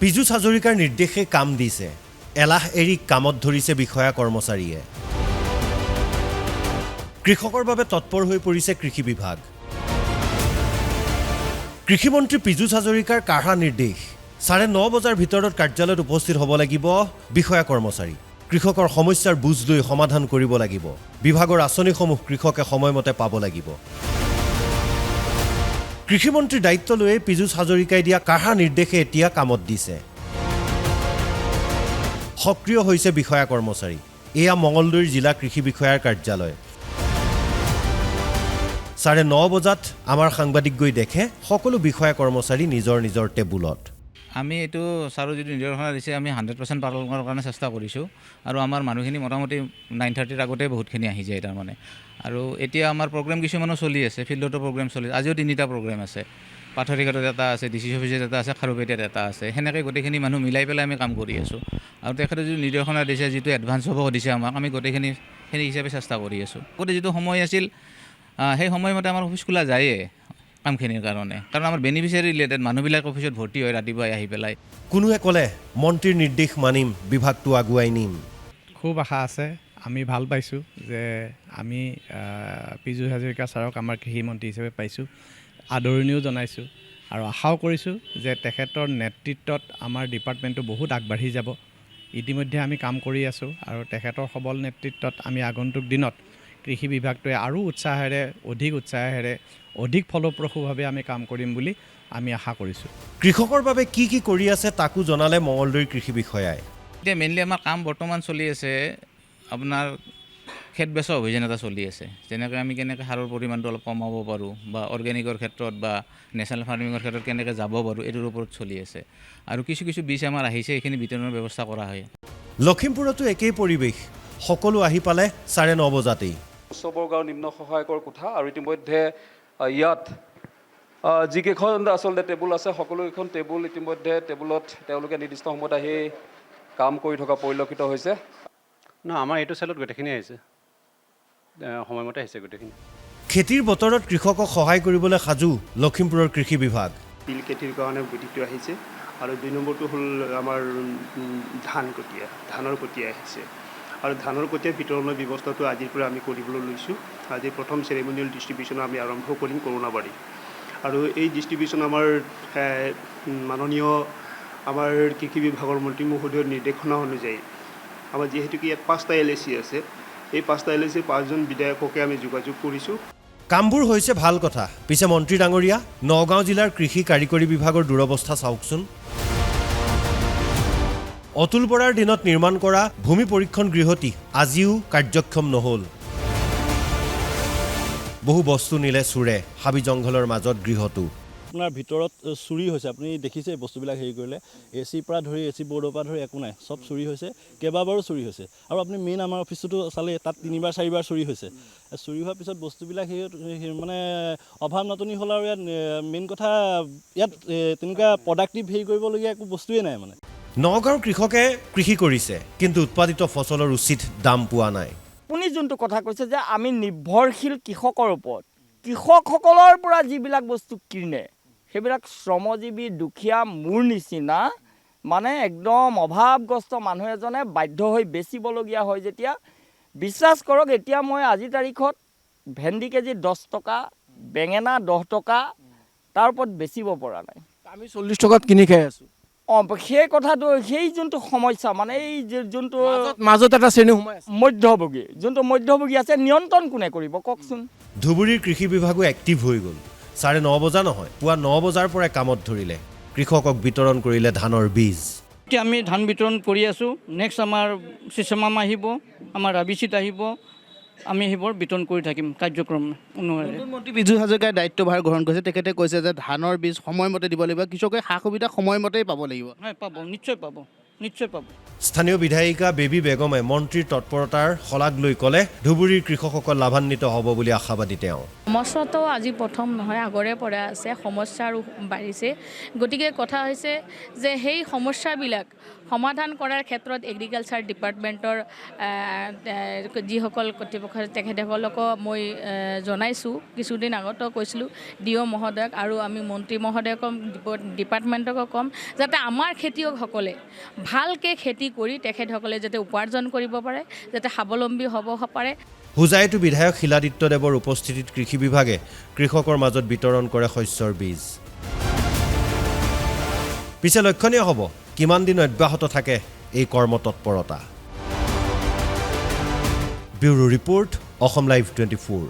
পীযুষ হাজৰিকাৰ নিৰ্দেশে কাম দিছে এলাহ এৰি কামত ধৰিছে বিষয়া কৰ্মচাৰীয়ে কৃষকৰ বাবে তৎপৰ হৈ পৰিছে কৃষি বিভাগ কৃষিমন্ত্ৰী পীযুষ হাজৰিকাৰ কাঢ়া নিৰ্দেশ 9:30 বজাৰ ভিতৰত কাৰ্যালয়ত উপস্থিত হ'ব লাগিব বিষয়া কৰ্মচাৰী কৃষকৰ সমস্যাৰ বুজ লৈ সমাধান কৰিব লাগিব বিভাগৰ আঁচনিসমূহ কৃষকে সময়মতে পাব লাগিব কৃষিমন্ত্ৰীৰ দায়িত্ব লৈ পীযুষ হাজৰিকাই দিয়া কাঢ়া নিৰ্দেশে এতিয়া কামত দিছে সক্ৰিয় হৈছে বিষয়া কৰ্মচাৰী এয়া মঙলদৈৰ জিলা কৃষি বিষয়াৰ কাৰ্যালয় 9:30 বজাত আমাৰ সাংবাদিক গৈ দেখে সকলো বিষয়া কৰ্মচাৰী নিজৰ নিজৰ টেবুলত আমি এইটো ছাৰো যিটো নিৰ্দেশনা দিছে আমি 100% পালন কৰাৰ কাৰণে চেষ্টা কৰিছোঁ আৰু আমাৰ মানুহখিনি মোটামুটি 9:30 আগতে বহুতখিনি আহি যায় তাৰমানে আৰু এতিয়া আমাৰ প্ৰগ্ৰেম কিছুমানো চলি আছে ফিল্ডতো প্ৰগ্ৰেম চলি আজিও 3টা প্ৰগ্ৰেম আছে পাথৰিঘাটত এটা আছে ডিচি অফিচত এটা আছে খাৰুপেটীয়াত এটা আছে সেনেকৈ গোটেইখিনি মানুহ মিলাই পেলাই আমি কাম কৰি আছোঁ আৰু তেখেতে যিটো নিৰ্দেশনা দিছে যিটো এডভান্স হ'ব দিছে আমাক আমি গোটেইখিনি সেই হিচাপে চেষ্টা কৰি আছোঁ আগতে যিটো সময় আছিল সেই সময়মতে আমাৰ অফিচ খোলা যায়েই কামখিনিৰ কাৰণে কাৰণ আমাৰ বেনিফিচিয়াৰী ৰিলেটেড মানুহবিলাক অফিচত ভৰ্তি হয় ৰাতিপুৱাই আহি পেলাই কোনোৱে ক'লে মন্ত্ৰীৰ নিৰ্দেশ মানিম বিভাগটো আগুৱাই নিম খুব আশা আছে আমি ভাল পাইছোঁ যে আমি পীযুষ হাজৰিকা ছাৰক আমাৰ কৃষিমন্ত্ৰী হিচাপে পাইছোঁ আদৰণিও জনাইছোঁ আৰু আশাও কৰিছোঁ যে তেখেতৰ নেতৃত্বত আমাৰ ডিপাৰ্টমেণ্টটো বহুত আগবাঢ়ি যাব ইতিমধ্যে আমি কাম কৰি আছোঁ আৰু তেখেতৰ সবল নেতৃত্বত আমি আগন্তুক দিনত কৃষি বিভাগটোৱে আৰু অধিক উৎসাহেৰে অধিক ফলপ্ৰসূভাৱে আমি কাম কৰিম বুলি আমি আশা কৰিছোঁ কৃষকৰ বাবে কি কৰি আছে তাকো জনালে মঙলদৈৰ কৃষি বিষয়াই এতিয়া মেইনলি আমাৰ কাম বৰ্তমান চলি আছে আপোনাৰ খেত বেচা অভিযান এটা চলি আছে যেনেকৈ আমি কেনেকৈ সাৰৰ পৰিমাণটো অলপ কমাব পাৰোঁ বা অৰ্গেনিকৰ ক্ষেত্ৰত বা নেশ্যনেল ফাৰ্মিঙৰ ক্ষেত্ৰত কেনেকৈ যাব পাৰোঁ এইটোৰ ওপৰত চলি আছে আৰু কিছু বীজ আমাৰ আহিছে এইখিনি বিতৰণৰ ব্যৱস্থা কৰা হয় লখিমপুৰতো একেই পৰিৱেশ সকলো আহি পালে 9:30 বজাতেই উচ্চবৰ্গ আৰু নিম্ন সহায়কৰ কোঠা আৰু ইতিমধ্যে ইয়াত যিকেইখন আচলতে টেবুল আছে সকলোকেইখন টেবুল ইতিমধ্যে টেবুলত তেওঁলোকে নিৰ্দিষ্ট সময়ত আহি কাম কৰি থকা পৰিলক্ষিত হৈছে আমাৰ এইটো চাইলত গোটেইখিনি আহিছে সময়মতে আহিছে গোটেইখিনি খেতিৰ বতৰত কৃষকক সহায় কৰিবলৈ সাজু লখিমপুৰৰ কৃষি বিভাগ তিল খেতিৰ কাৰণে বুদ্ধিটো আহিছে আৰু 2 নম্বৰটো হ'ল আমাৰ ধানৰ কটীয়া আহিছে আৰু ধানৰ কটীয়া বিতৰণৰ ব্যৱস্থাটো আজিৰ পৰা আমি কৰিবলৈ লৈছোঁ আজি প্ৰথম চেৰিমনিয়েল ডিষ্ট্ৰিবিউশ্যন আমি আৰম্ভ কৰিম কৰোণাবাৰী আৰু এই ডিষ্ট্ৰিবিউশ্যন আমাৰ মাননীয় আমাৰ কৃষি বিভাগৰ মন্ত্ৰী মহোদয়ৰ নিৰ্দেশনা অনুযায়ী আমাৰ যিহেতু ইয়াত 5টা LAC আছে এই 5টা LAC 5জন বিধায়ককে আমি যোগাযোগ কৰিছোঁ কামবোৰ হৈছে ভাল কথা পিছে মন্ত্ৰী ডাঙৰীয়া নগাঁও জিলাৰ কৃষি কাৰিকৰী বিভাগৰ দুৰৱস্থা চাওকচোন অতুল বৰাৰ দিনত নিৰ্মাণ কৰা ভূমি পৰীক্ষণ গৃহটি আজিও কাৰ্যক্ষম নহ'ল বহু বস্তু নিলে চুৰে হাবি জংঘলৰ মাজত গৃহটো আপোনাৰ ভিতৰত চুৰি হৈছে আপুনি দেখিছে বস্তুবিলাক হেৰি কৰিলে এচিৰ পৰা ধৰি এচি বৰ্ডৰ পৰা ধৰি একো নাই চব চুৰি হৈছে কেইবাবাৰো চুৰি হৈছে আৰু আপুনি মেইন আমাৰ অফিচটো চালে তাত 3বাৰ 4বাৰ চুৰি হৈছে চুৰি হোৱাৰ পিছত বস্তুবিলাক সেই মানে অভাৱ নাটনি হ'ল আৰু ইয়াত মেইন কথা ইয়াত তেনেকুৱা প্ৰডাক্টিভ হেৰি কৰিবলগীয়া একো বস্তুৱেই নাই মানে নগাঁৱৰ কৃষকে কৃষি কৰিছে কিন্তু উৎপাদিত ফচলৰ উচিত দাম পোৱা নাই আপুনি যোনটো কথা কৈছে যে আমি নিৰ্ভৰশীল কৃষকৰ ওপৰত কৃষকসকলৰ পৰা যিবিলাক বস্তু কিনে সেইবিলাক শ্ৰমজীৱী দুখীয়া মোৰ নিচিনা মানে একদম অভাৱগ্ৰস্ত মানুহ এজনে বাধ্য হৈ বেচিবলগীয়া হয় যেতিয়া বিশ্বাস কৰক এতিয়া মই আজিৰ তাৰিখত ভেন্দি কেজি 10 টকা বেঙেনা 10 টকা তাৰ ওপৰত বেচিব পৰা নাই আমি 40 টকাত কিনি খাই আছোঁ সেই কথাটো সেই যোনটো সমস্যা মানে এই যোনটো মাজত এটা শ্ৰেণী সোমাই আছে মধ্যভোগী যোনটো মধ্যভোগী আছে নিয়ন্ত্ৰণ কোনে কৰিব কওকচোন ধুবুৰীৰ কৃষি বিভাগো এক্টিভ হৈ গ'ল 9:30 বজা নহয় পুৱা 9 বজাৰ পৰাই কামত ধৰিলে কৃষকক বিতৰণ কৰিলে ধানৰ বীজ এতিয়া আমি ধান বিতৰণ কৰি আছোঁ নেক্সট আমাৰ চিচমাম আহিব আমাৰ ৰাবিচিত আহিব আমি সেইবোৰ বিতৰণ কৰি থাকিম কাৰ্যক্ৰম অনুসাৰে মন্ত্ৰী পীযুষ হাজৰিকাই দায়িত্বভাৰ গ্ৰহণ কৰিছে তেখেতে কৈছে যে ধানৰ বীজ সময়মতে দিব লাগিব কৃষকে সা সুবিধা সময়মতেই পাব লাগিব হয় পাব নিশ্চয় পাব স্থানীয় বিধায়িকা বেবী বেগমে মন্ত্ৰীৰ তৎপৰতাৰ শলাগ লৈ ক'লে ধুবুৰীৰ কৃষকসকল লাভান্বিত হ'ব বুলি আশাবাদী তেওঁ সমস্যাটো আজি প্ৰথম নহয়, আগৰে পৰা আছে, সমস্যা আৰু বাঢ়িছে। গতিকে কথা হৈছে যে সেই সমস্যাবিলাক সমাধান কৰাৰ ক্ষেত্ৰত এগ্ৰিকালচাৰ ডিপাৰ্টমেণ্টৰ যিসকল কৰ্তৃপক্ষ তেখেতসকলকো মই জনাইছোঁ, কিছুদিন আগতো কৈছিলোঁ DO মহোদয়ক, আৰু আমি মন্ত্ৰী মহোদয়ক ডিপাৰ্টমেণ্টকো ক'ম যাতে আমাৰ খেতিয়কসকলে ভালকৈ খেতি কৰি তেখেতসকলে যাতে উপাৰ্জন কৰিব পাৰে, যাতে স্বাৱলম্বী হ'ব পাৰে। হোজাইতো বিধায়ক শিলাদিত্যদেৱৰ উপস্থিতিত কৃষি বিভাগে কৃষকৰ মাজত বিতৰণ কৰে শস্যৰ বীজ। পিছে লক্ষণীয় হ'ব কিমান দিন অব্যাহত থাকে এই কৰ্মতৎপৰতা। Bureau report, Assam live 24।